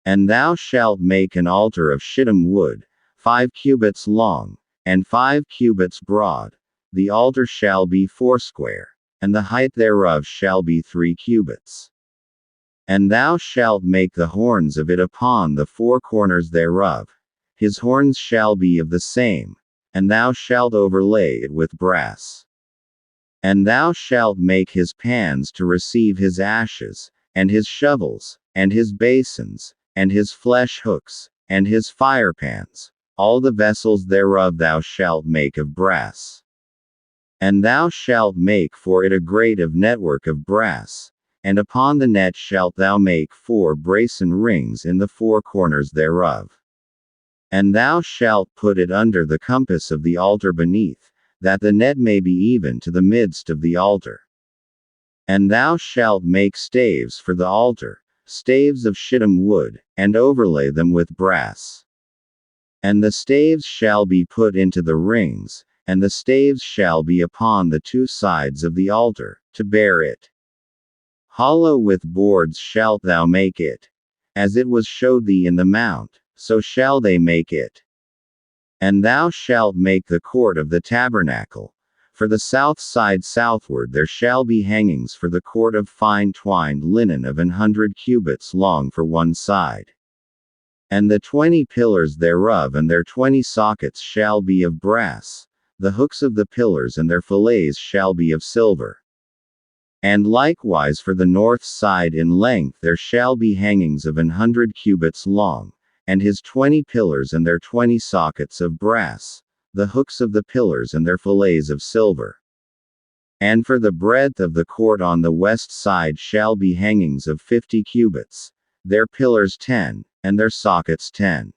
And thou shalt make an altar of shittim wood, 5 cubits long, and 5 cubits broad. The altar shall be foursquare, and the height thereof shall be 3 cubits. And thou shalt make the horns of it upon the 4 corners thereof. His horns shall be of the same, and thou shalt overlay it with brass. And thou shalt make his pans to receive his ashes, and his shovels, and his basins, and his flesh hooks, and his firepans. All the vessels thereof thou shalt make of brass. And thou shalt make for it a grate of network of brass, and upon the net shalt thou make 4 brasen rings in the 4 corners thereof. And thou shalt put it under the compass of the altar beneath, that the net may be even to the midst of the altar. And thou shalt make staves for the altar, staves of shittim wood, and overlay them with brass. And the staves shall be put into the rings, and the staves shall be upon the 2 sides of the altar, to bear it. Hollow with boards shalt thou make it. As it was showed thee in the mount, so shall they make it. And thou shalt make the court of the tabernacle. For the south side southward there shall be hangings for the court of fine twined linen of 100 cubits long for one side. And the 20 pillars thereof and their 20 sockets shall be of brass. The hooks of the pillars and their fillets shall be of silver. And likewise for the north side in length there shall be hangings of 100 cubits long, and his 20 pillars and their 20 sockets of brass, the hooks of the pillars and their fillets of silver. And for the breadth of the court on the west side shall be hangings of 50 cubits, their pillars 10, and their sockets 10.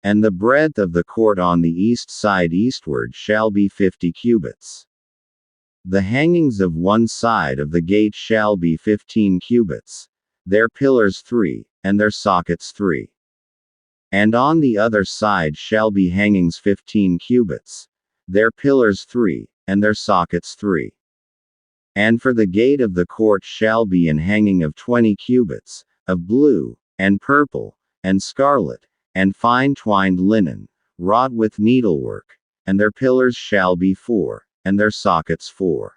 And the breadth of the court on the east side eastward shall be 50 cubits. The hangings of one side of the gate shall be 15 cubits, their pillars 3, and their sockets 3. And on the other side shall be hangings 15 cubits, their pillars 3, and their sockets 3. And for the gate of the court shall be an hanging of 20 cubits, of blue, and purple, and scarlet, and fine twined linen, wrought with needlework, and their pillars shall be 4, and their sockets 4.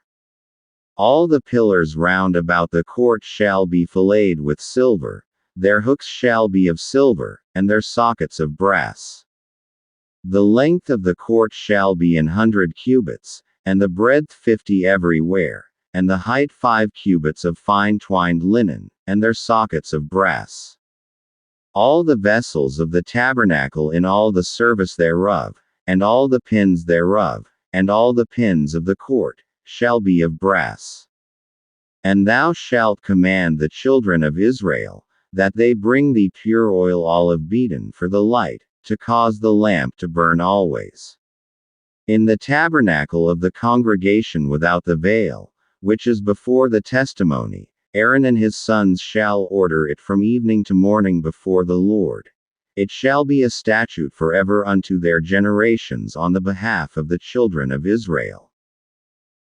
All the pillars round about the court shall be filleted with silver, their hooks shall be of silver, and their sockets of brass. The length of the court shall be 100 cubits, and the breadth 50 everywhere, and the height 5 cubits of fine twined linen, and their sockets of brass. All the vessels of the tabernacle in all the service thereof, and all the pins thereof, and all the pins of the court, shall be of brass. And thou shalt command the children of Israel, that they bring thee pure oil olive beaten for the light, to cause the lamp to burn always. In the tabernacle of the congregation without the veil, which is before the testimony, Aaron and his sons shall order it from evening to morning before the Lord. It shall be a statute forever unto their generations on the behalf of the children of Israel.